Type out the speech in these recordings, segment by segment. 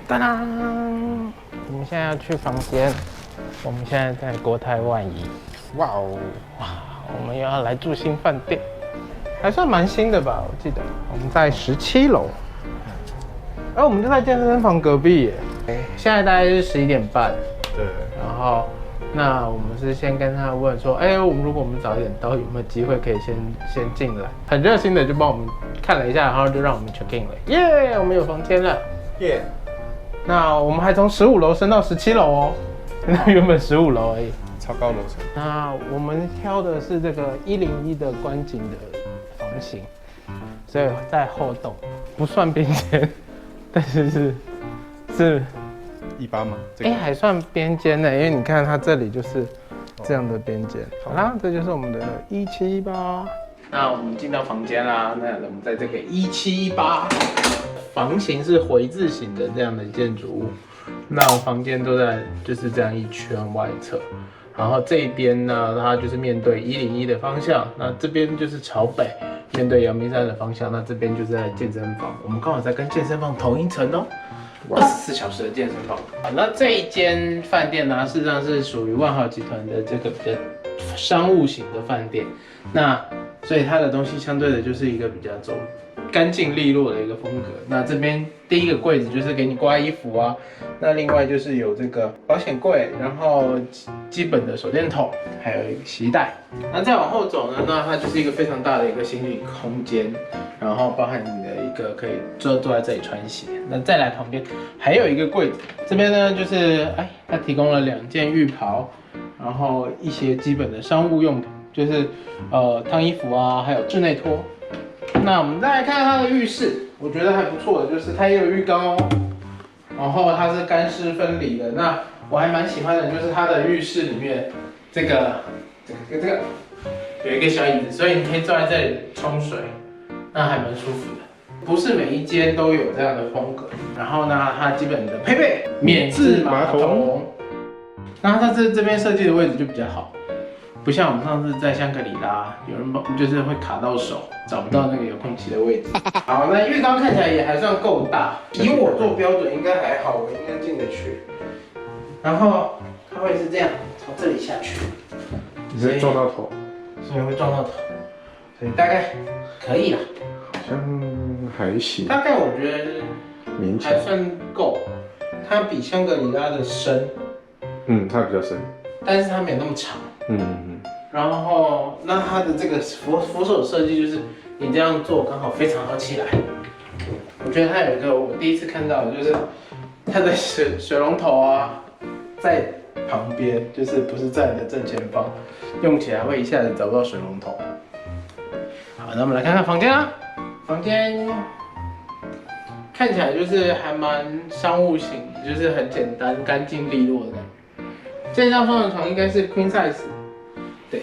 当当，我们现在要去房间。我们现在在国泰万怡。哇哦，哇，我们又要来住新饭店，还算蛮新的吧？我记得我们在17楼。我们就在健身房隔壁耶。现在大概是11点半。对。然后，那我们是先跟他问说，如果我们早一点到，有没有机会可以先进来？很热心的就帮我们看了一下，然后就让我们 check in 了。耶，我们有房间了。耶。那我们还从15楼升到17楼哦。那原本15楼而已。超高楼层。那我们挑的是这个101的观景的房型，所以在后栋，不算边间，但是是18吗？还算边间呢，因为你看它这里就是这样的边间。好啦，这就是我们的1718。那我们进到房间啦。那我们在这个1718房型是回字形的这样的建筑物。那我房间都在就是这样一圈外侧，然后这一边呢，它就是面对101的方向，那这边就是朝北，面对阳明山的方向，那这边就是在健身房，我们刚好在跟健身房同一层哦，24小时的健身房。好，那这一间饭店呢，事实上是属于万豪集团的这个比较商务型的饭店，那所以它的东西相对的就是一个比较走干净利落的一个风格。那这边第一个柜子就是给你挂衣服啊，那另外就是有这个保险柜，然后基本的手电筒，还有一个洗衣袋。那再往后走呢，那它就是一个非常大的一个行李空间，然后包含你的一个可以坐在这里穿鞋。那再来旁边还有一个柜子，这边呢就是它提供了2件浴袍，然后一些基本的商务用品，就是烫衣服啊，还有室内拖。那我们再来看它的浴室，我觉得还不错的，就是它也有浴缸哦，然后它是干湿分离的。那我还蛮喜欢的，就是它的浴室里面这个有一个小椅子，所以你可以坐在这里冲水，那还蛮舒服的。不是每一间都有这样的风格。然后呢，它基本的配备免治马桶，那它这边设计的位置就比较好。不像我们上次在香格里拉，有人就是会卡到手，找不到那个遥控器的位置。好，那浴缸看起来也还算够大，以我做标准应该还好，我应该进得去。然后它会是这样从这里下去，你会撞到头，所以会撞到头，所以大概可以啦，好像还行，大概我觉得勉强还算够。它比香格里拉的深，它比较深，但是它没有那么长。然后，那它的这个扶手设计就是你这样做刚好非常好起来。我觉得它有一个我第一次看到的，就是它的水龙头啊，在旁边，就是不是在你的正前方，用起来会一下子找不到水龙头。好，那我们来看看房间啦。房间看起来就是还蛮商务型，就是很简单、干净利落的感觉。这张双人床应该是 queen size。对，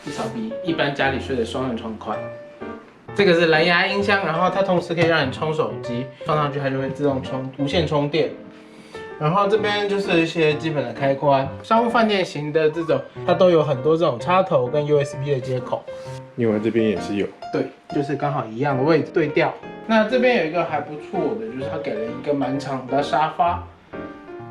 至少比一般家里睡的双人床宽。这个是蓝牙音箱，然后它同时可以让你充手机，放上去它就会自动无线充电。然后这边就是一些基本的开关，商务饭店型的这种，它都有很多这种插头跟 USB 的接口。另外这边也是有，对，就是刚好一样的位置对调。那这边有一个还不错的，就是它给了一个蛮长的沙发。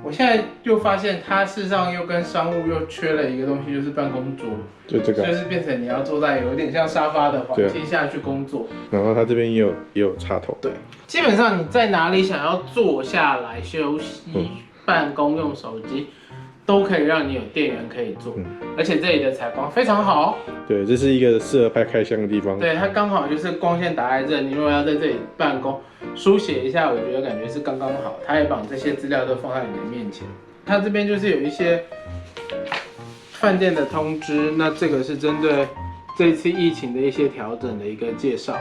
我现在就发现它事实上又跟商务又缺了一个东西，就是办公桌，就这个，就是变成你要坐在有点像沙发的环境下去工作。然后它这边也有插头。对，基本上你在哪里想要坐下来休息、办公用手机，都可以让你有电源可以做。而且这里的采光非常好。对，这是一个适合拍开箱的地方。对，它刚好就是光线打在这，你如果要在这里办公、书写一下，我觉得感觉是刚刚好。它也把这些资料都放在你的面前。它这边就是有一些饭店的通知，那这个是针对这一次疫情的一些调整的一个介绍。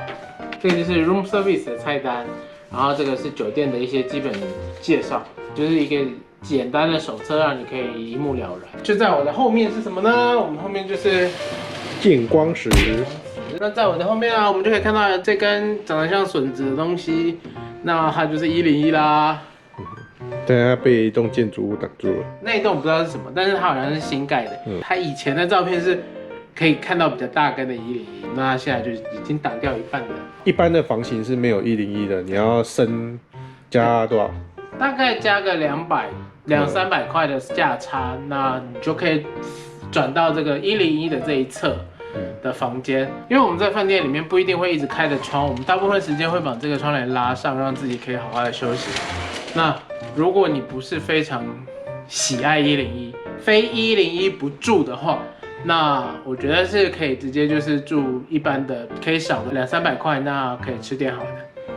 这个就是 room service 的菜单，然后这个是酒店的一些基本介绍，就是一个简单的手册，让你可以一目了然。就在我的后面是什么呢？我们后面就是见光石。那在我的后面啊，我们就可以看到这根长得像笋子的东西，那它就是101啦。但它被一栋建筑物挡住了。那一栋不知道是什么，但是它好像是新盖的。它以前的照片是可以看到比较大根的101，那它现在就已经挡掉一半的。一般的房型是没有101的，你要升加多少？大概加个200-300块的价差，那你就可以转到这个101的这一侧的房间。因为我们在饭店里面不一定会一直开着窗，我们大部分时间会把这个窗帘拉上，让自己可以好好的休息。那如果你不是非常喜爱101，非101不住的话，那我觉得是可以直接就是住一般的，可以少个200-300块，那可以吃点好的。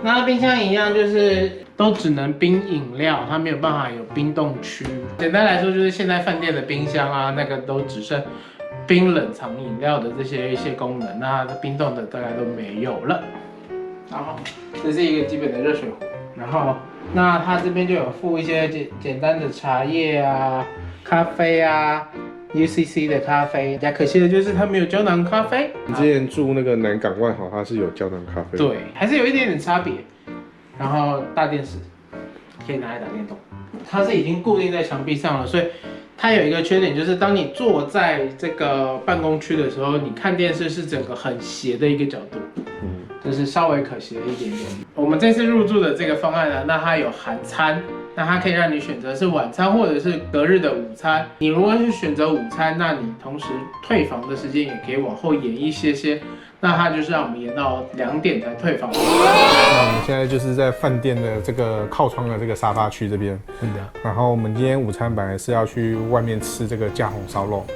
那冰箱一样，就是都只能冰饮料，它没有办法有冰冻区。简单来说，就是现在饭店的冰箱啊，那个都只剩冰冷藏饮料的一些功能，那它冰冻的大概都没有了。然后这是一个基本的热水壶，然后那它这边就有附一些简单的茶叶啊、咖啡啊。UCC 的咖啡，比较可惜的就是它没有胶囊咖啡。你之前住那个南港万豪，它是有胶囊咖啡。对，还是有一点点差别。然后大电视可以拿来打电动，它是已经固定在墙壁上了，所以它有一个缺点，就是当你坐在这个办公区的时候，你看电视是整个很斜的一个角度，就是稍微可惜了一点点。我们这次入住的这个方案呢，那它有含餐。那它可以让你选择是晚餐或者是隔日的午餐。你如果是选择午餐，那你同时退房的时间也可以往后延一些些。那它就是让我们延到2点才退房。那我们现在就是在饭店的这个靠窗的这个沙发区这边。然后我们今天午餐本来是要去外面吃这个架红烧肉。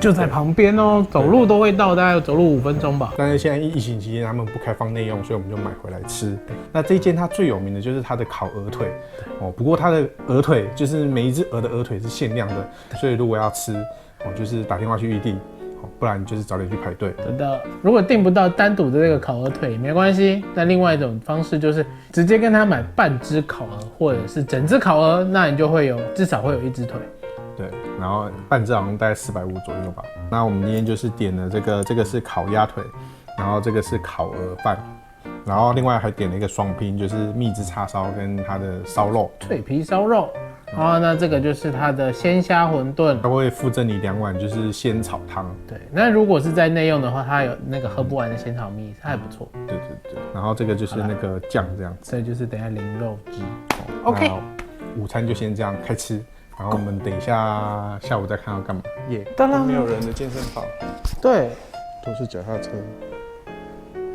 就在旁边哦，走路都会到，大概走路5分钟吧。但是现在疫情期间他们不开放内用，所以我们就买回来吃。那这一间它最有名的就是它的烤鹅腿哦，不过它的鹅腿就是每一只鹅的鹅腿是限量的，所以如果要吃哦，就是打电话去预定，不然就是早点去排队。真的，如果订不到单独的这个烤鹅腿也没关系，那另外一种方式就是直接跟他买半只烤鹅或者是整只烤鹅，那你就会至少会有1只腿。对，然后半只好像大概450左右吧。那我们今天就是点了这个是烤鸭腿，然后这个是烤鹅饭，然后另外还点了一个双拼，就是蜜汁叉烧跟它的烧肉，脆皮烧肉。然后那这个就是它的鲜虾馄饨，它会附赠你2碗就是鲜草汤。对，那如果是在内用的话，它有那个喝不完的鲜炒蜜，它还不错。对。然后这个就是那个酱这样子，这就是等一下淋肉汁。OK， 午餐就先这样开吃。然后我们等一下下午再看要干嘛。当然没有人的健身房，对，都是脚踏车。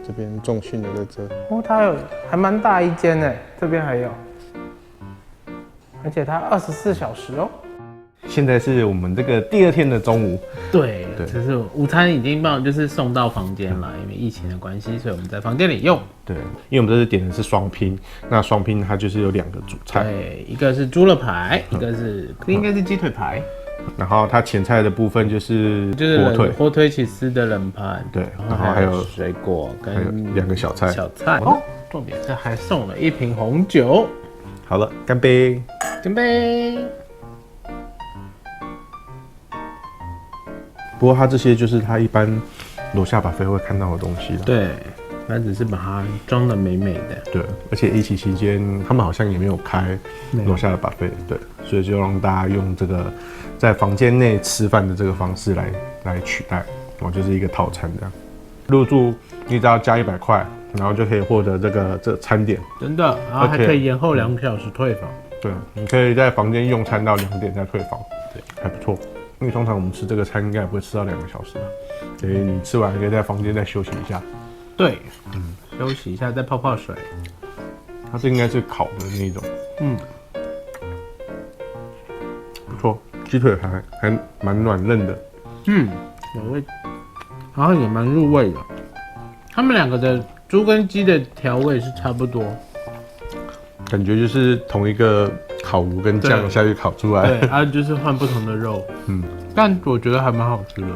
这边重训的在这。哦，它还蛮大一间呢，这边还有，而且它24小时哦。现在是我们这个第2天的中午。对，就是午餐已经就是送到房间了，因为疫情的关系，所以我们在房间里用。对，因为我们这次点的是双拼，那双拼它就是有2个主菜，对，一个是猪肉排，一个是应该是鸡腿排。然后它前菜的部分就是火腿起司的冷盘，对，然后还有水果跟2个小菜。哦，重点是还送了1瓶红酒。好了，干杯！干杯！不过它这些就是它一般楼下buffet会看到的东西了。对，它只是把它装得美美的。对，而且疫情期间他们好像也没有开楼下的buffet，对，所以就让大家用这个在房间内吃饭的这个方式来取代，就是一个套餐这样。入住你只要加100块，然后就可以获得这个餐点。真的，然后还可以延后2小时退房。对，你可以在房间用餐到2点再退房，对，还不错。因为通常我们吃这个餐应该也不会吃到2个小时吧，所以你吃完可以在房间再休息一下。对，休息一下再泡泡水。它这应该是烤的那一种，不错，鸡腿还蛮软嫩的，有味，然后也蛮入味的。他们2个的猪跟鸡的调味是差不多，感觉就是同一个烤炉跟酱下去烤出来，对，就是换不同的肉，但我觉得还蛮好吃的，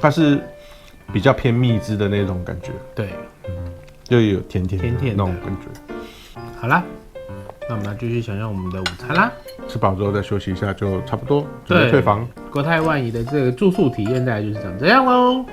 它是比较偏蜜汁的那种感觉，对，就有甜甜的那种感觉。好啦，那我们要继续享用我们的午餐啦。吃饱之后再休息一下就差不多，准备退房。国泰万怡的这个住宿体验大概就是长这样喽。